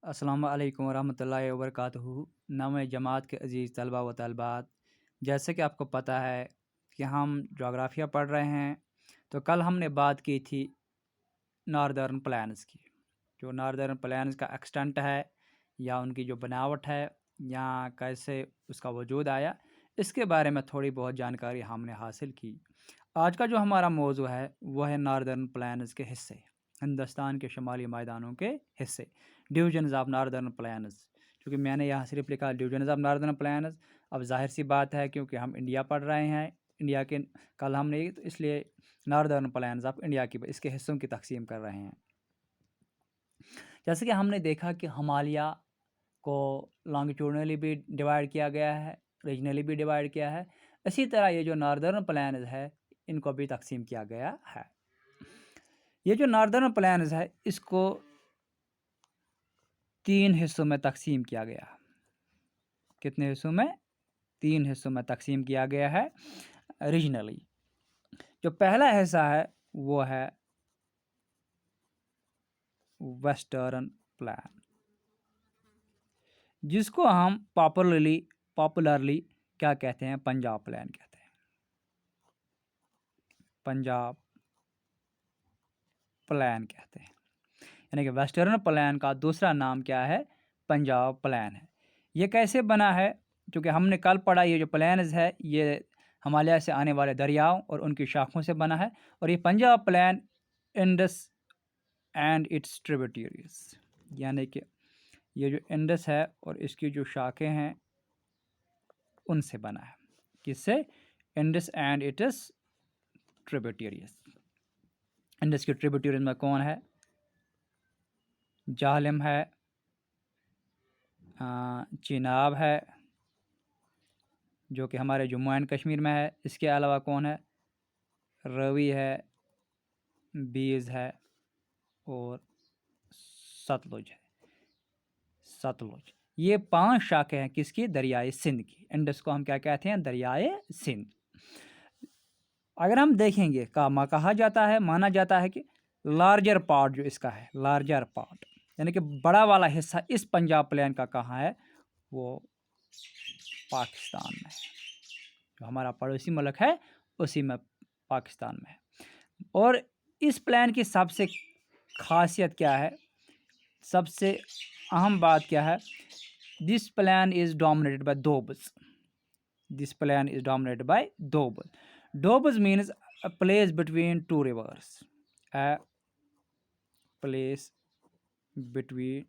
अस्सलाम वालेकुम वरहमतुल्लाहि वबरकातुहू। नाम जमात के अज़ीज़ तलबा व तलबात, जैसे कि आपको पता है कि हम जोग्राफ़िया पढ़ रहे हैं। तो कल हमने बात की थी नॉर्दर्न प्लैन्स की। जो नॉर्दर्न प्लैन्स का एक्सटेंट है या उनकी जो बनावट है या कैसे उसका वजूद आया, इसके बारे में थोड़ी बहुत जानकारी हमने हासिल की। आज का जो हमारा मौजू है वह है नॉर्दर्न प्लैन्स के हिस्से, हिंदुस्तान के शुमाली मैदानों के हिस्से, डिवीजन्स ऑफ नॉर्दर्न प्लैन्स। क्योंकि मैंने यहाँ सिर्फ लिखा डिवीजन्स ऑफ नॉर्दर्न प्लैन्स। अब जाहिर सी बात है क्योंकि हम इंडिया पढ़ रहे हैं, इंडिया के कल हमने तो इसलिए नॉर्दर्न प्लैन्स ऑफ इंडिया की इसके हिस्सों की तकसीम कर रहे हैं। जैसे कि हमने देखा कि हिमालय को लॉन्गिट्यूडनली भी डिवाइड किया गया है, रीजनली भी डिवाइड किया है। इसी तरह ये जो नॉर्दर्न प्लैन्स है इनको भी तकसीम किया गया है। ये जो नॉर्दर्न प्लैन्स है इसको 3 हिस्सों में तकसीम किया गया। कितने हिस्सों में? 3 हिस्सों में तकसीम किया गया है रीजनली। जो पहला हिस्सा है वो है वेस्टर्न प्लैन, जिसको हम पॉपुलरली क्या कहते हैं? पंजाब प्लैन कहते हैं। पंजाब प्लैन कहते हैं, यानी कि वेस्टर्न प्लैन का दूसरा नाम क्या है? पंजाब प्लैन है। ये कैसे बना है? क्योंकि हमने कल पढ़ा ये जो प्लैन्स है ये हिमालय से आने वाले दरियाओं और उनकी शाखों से बना है। और ये Punjab plan Indus and its tributaries, यानी कि ये जो इंडस है और इसकी जो शाखें हैं उनसे बना है। किससे? Indus and its tributaries. Indus की ट्रिब्यूटरीज में कौन है? जाहलम है, चिनाब है जो कि हमारे जम्मू एंड कश्मीर में है। इसके अलावा कौन है? रवि है, बीज है और सतलुज है। सतलुज, ये 5 शाखें हैं किसकी? दरियाए सिंध की। इंडस को हम क्या कहते हैं? दरियाए सिंध। अगर हम देखेंगे कहा जाता है, माना जाता है कि लार्जर पार्ट जो इसका है, लार्जर पार्ट यानी कि बड़ा वाला हिस्सा इस पंजाब प्लेन का कहाँ है? वो पाकिस्तान में है। जो हमारा पड़ोसी मुल्क है उसी में, पाकिस्तान में है। और इस प्लान की सबसे खासियत क्या है? सबसे अहम बात क्या है? This plain is dominated by doabs. This plain is dominated by doabs. Doabs means a place between two rivers. A place between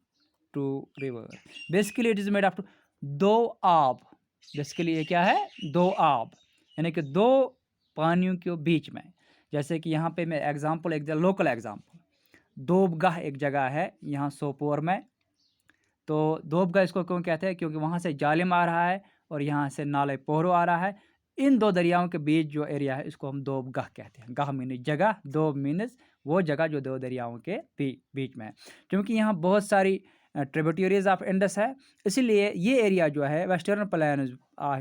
two rivers. Basically it is made up to दो आब। बेसिकली ये क्या है? दो आब, यानी कि दो पानियों के बीच में। जैसे कि यहाँ पे मैं एग्जांपल, एक लोकल एग्जांपल, दोबगाह एक जगह है यहाँ सोपोर में। तो दोबगाह इसको क्यों कहते हैं? क्योंकि वहाँ से जालिम आ रहा है और यहाँ से नाले पोहरो आ रहा है। इन दो दरियाओं के बीच जो एरिया है इसको हम दोबगाह कहते हैं। गाह मीनस जगह, दोब मीनस वो जगह जो दो दरियाओं के बीच में है। क्योंकि यहाँ बहुत सारी ट्रिब्यूटरीज ऑफ इंडस है, इसीलिए ये एरिया जो है वेस्टर्न प्लेन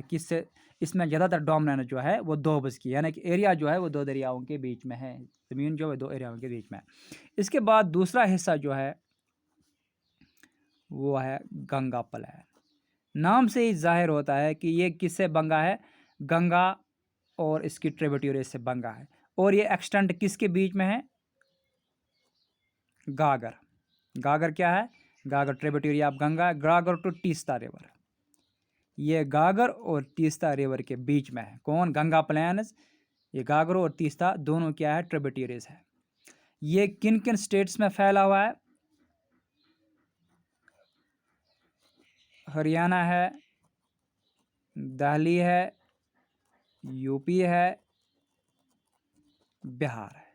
किससे, इसमें ज़्यादातर डोमिनेंस जो है वो दोबस की, यानी कि एरिया जो है वो दो दरियाओं के बीच में है। ज़मीन जो है दो एरियाओं के बीच में है। इसके बाद दूसरा हिस्सा जो है वो है गंगा प्लेन। नाम से ही जाहिर होता है कि ये किससे बंगा है? गंगा और इसकी ट्रिब्यूटरीज से बंगा है। और ये एक्सटेंट किसके बीच में है? गागर। गागर क्या है? गागर ट्रिब्यूटरी ऑफ गंगा, गागर टू तीस्ता रिवर। ये गागर और तीस्ता रिवर के बीच में है। कौन? गंगा प्लेन्स। ये गागर और तीस्ता दोनों क्या है? ट्रिब्यूटरीज है। ये किन किन स्टेट्स में फैला हुआ है? हरियाणा है, दिल्ली है, यूपी है, बिहार है,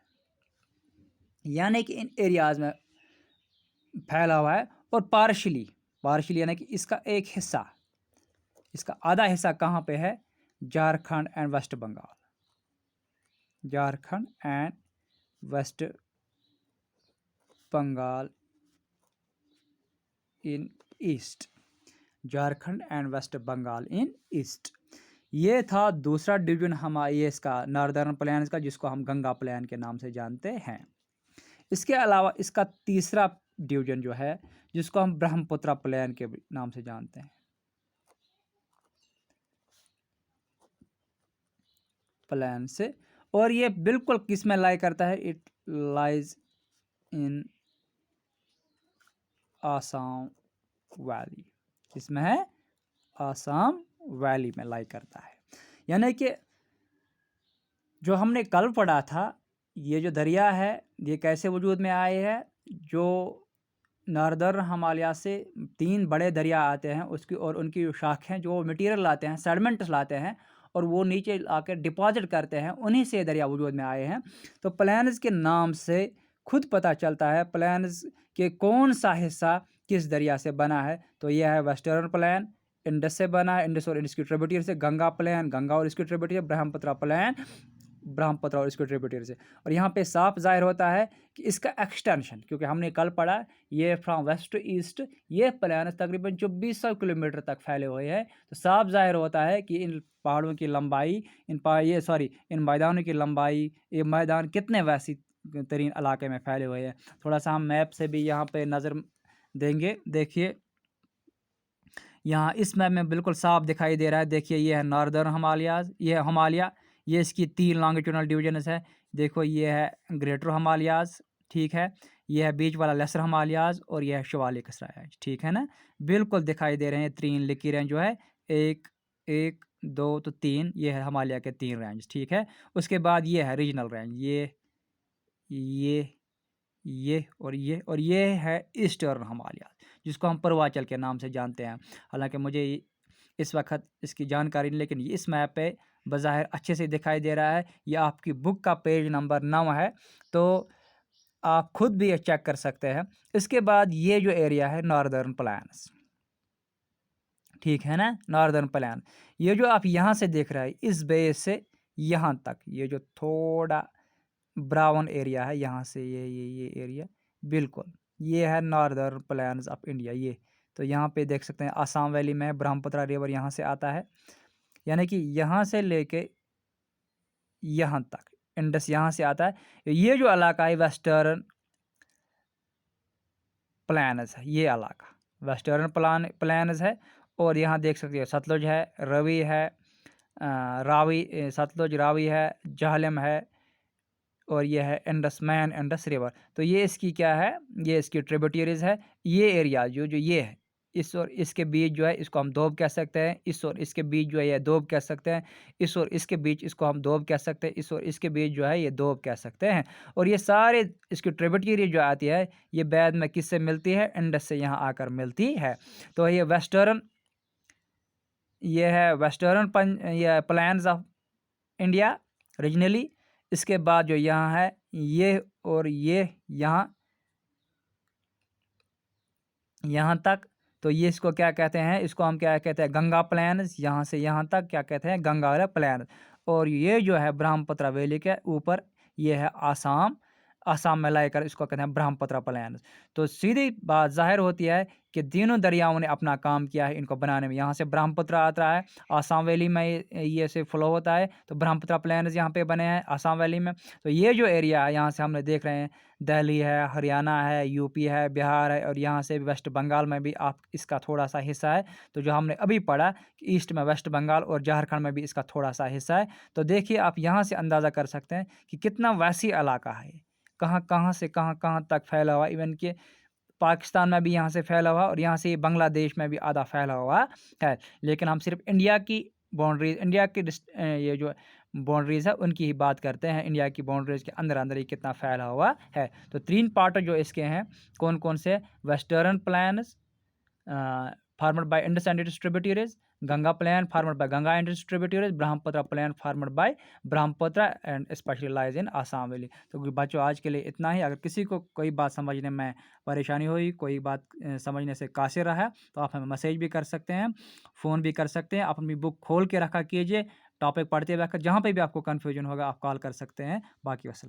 यानी कि इन एरियाज में फैला हुआ है। और पार्शली यानी कि इसका एक हिस्सा, इसका आधा हिस्सा कहाँ पे है? Jharkhand and west Bengal. Jharkhand and west Bengal in east. Jharkhand and west Bengal in east. ये था दूसरा डिवीजन हमारा ये इसका नॉर्दर्न प्लेन्स का, जिसको हम गंगा प्लेन के नाम से जानते हैं। इसके अलावा इसका तीसरा डिवीजन जो है जिसको हम ब्रह्मपुत्र प्लेन के नाम से जानते हैं, प्लेन से। और ये बिल्कुल किस में लाई करता है? It lies in Assam valley. इसमें है आसाम वैली में लाई करता है। यानी कि जो हमने कल पढ़ा था, ये जो दरिया है ये कैसे वजूद में आए हैं? जो नॉर्दर्न हिमालय से 3 बड़े दरिया आते हैं उसकी, और उनकी जो शाखें जो मटेरियल लाते हैं, सेडमेंट्स लाते हैं और वो नीचे आकर डिपॉजिट करते हैं, उन्हीं से दरिया वजूद में आए हैं। तो प्लेन्स के नाम से खुद पता चलता है प्लेन्स के कौन सा हिस्सा किस दरिया से बना है। तो यह है वेस्टर्न प्लेन, इंडस से बना है, इंडस और इसकी ट्रिब्यूटरी से। गंगा प्लेन, गंगा और इसकी ट्रिब्यूटरी। ब्रह्मपुत्र प्लेन, ब्रह्मपुत्र और इसके ट्रिब्यूटरी से। और यहाँ पे साफ जाहिर होता है कि इसका एक्सटेंशन, क्योंकि हमने कल पढ़ा ये फ्रॉम वेस्ट टू ईस्ट ये प्लेन तकरीबन 2400 किलोमीटर तक फैले हुए हैं। तो साफ जाहिर होता है कि इन पहाड़ों की लंबाई, इन मैदानों की लंबाई, ये मैदान कितने वैसी तरीन इलाके में फैले हुए हैं। थोड़ा सा हम मैप से भी यहाँ पे नज़र देंगे। देखिए यहाँ इस मैप में बिल्कुल साफ दिखाई दे रहा है। देखिए ये है नॉर्दर्न हिमालयाज, ये है हिमालय, ये इसकी 3 लॉन्गिट्यूडनल डिवीजन्स है। देखो ये है ग्रेटर हिमालयाज, ठीक है, ये है बीच वाला लेसर हिमालयाज, और ये है शिवालिक रेंज, ठीक है ना। बिल्कुल दिखाई दे रहे हैं 3 लिकी रेंज जो है, 1 1 2 तो 3, ये है हिमालय के 3 रेंज, ठीक है। उसके बाद ये है रीजनल रेंज, ये और ये है ईस्टर्न हिमालय, जिसको हम पूर्वांचल के नाम से जानते हैं। हालांकि मुझे इस वक्त इसकी जानकारी नहीं, लेकिन इस मैप पे बज़ाहिर अच्छे से दिखाई दे रहा है। ये आपकी बुक का पेज नंबर 9 है, तो आप खुद भी ये चेक कर सकते हैं। इसके बाद ये जो एरिया है नॉर्दर्न प्लेन्स, ठीक है ना, नॉर्दर्न प्लेन, ये जो आप यहाँ से देख रहे हैं इस बेस से यहाँ तक, ये जो थोड़ा ब्राउन एरिया है यहाँ से ये एरिया, बिल्कुल ये है नॉर्दर्न प्लेन्स ऑफ इंडिया। ये तो यहाँ पे देख सकते हैं आसाम वैली में ब्रह्मपुत्र रिवर यहाँ से आता है, यानी कि यहाँ से लेके यहाँ तक इंडस यहाँ से आता है। ये जो इलाका है वेस्टर्न प्लेन्स है, ये इलाका वेस्टर्न प्लेन्स है। और यहाँ देख सकते हो सतलुज है, रवि है, सतलुज रावी है, झेलम है, और ये है इंडस रिवर। तो ये इसकी क्या है, ये इसकी ट्रिब्यूटरीज है। ये एरिया जो ये है, इस और इसके बीच जो है इसको हम दोब कह सकते हैं, इस और इसके बीच जो है ये दोब कह सकते हैं, इस और इसके बीच इसको हम दोब कह सकते हैं, इस और इसके बीच जो है ये दोब कह सकते हैं। और ये सारे इसकी ट्रिब्यूटरी जो आती है ये बाद में किससे मिलती है? इंडस से यहाँ आकर मिलती है। तो ये है वेस्टर्न ये प्लेन्स ऑफ इंडिया रीजनली। इसके बाद जो यहाँ है ये और ये यहाँ तक, तो ये इसको क्या कहते हैं? इसको हम क्या कहते हैं? गंगा प्लेन्स। यहाँ से यहाँ तक क्या कहते हैं? गंगा प्लेन्स। और ये जो है ब्रह्मपुत्र वैली के ऊपर ये है आसाम में लाकर इसको कहते हैं ब्रह्मपुत्र प्लेन्स। तो सीधी बात जाहिर होती है कि तीनों दरियाओं ने अपना काम किया है इनको बनाने में। यहाँ से ब्रह्मपुत्र आता है, आसाम वैली में ये से फ्लो होता है, तो ब्रह्मपुत्र प्लेन्स यहाँ पे बने हैं आसाम वैली में। तो ये जो एरिया है यहाँ से हमने देख रहे हैं दिल्ली है, हरियाणा है, यूपी है, बिहार है, और यहाँ से वेस्ट बंगाल में भी आप इसका थोड़ा सा हिस्सा है। तो जो हमने अभी पढ़ा कि ईस्ट में वेस्ट बंगाल और झारखंड में भी इसका थोड़ा सा हिस्सा है। तो देखिए आप यहाँ से अंदाज़ा कर सकते हैं कि कितना वैसी इलाका है, कहाँ से कहाँ तक फैला हुआ। इवन कि पाकिस्तान में भी यहाँ से फैला हुआ, और यहाँ से बांग्लादेश में भी आधा फैला हुआ है। लेकिन हम सिर्फ इंडिया की बाउंड्रीज, इंडिया की ये जो बाउंड्रीज है उनकी ही बात करते हैं। इंडिया की बाउंड्रीज के अंदर ही कितना फैला हुआ है। तो 3 पार्ट जो इसके हैं कौन कौन से? Western plains formed by Indus and its tributaries, Ganga plain formed by Ganga and its tributaries, Brahmaputra plain formed by Brahmaputra and specially lies in Assam valley. तो बच्चों आज के लिए इतना ही। अगर किसी को कोई बात समझने में परेशानी हुई, कोई बात समझने से कासिर रहा, तो आप हमें मैसेज भी कर सकते हैं, फ़ोन भी कर सकते हैं। आप अपनी बुक खोल के रखा कीजिए, टॉपिक पढ़ते वक्त जहाँ पे भी आपको कन्फ्यूजन होगा आप कॉल कर सकते हैं। बाकी वसल्लम।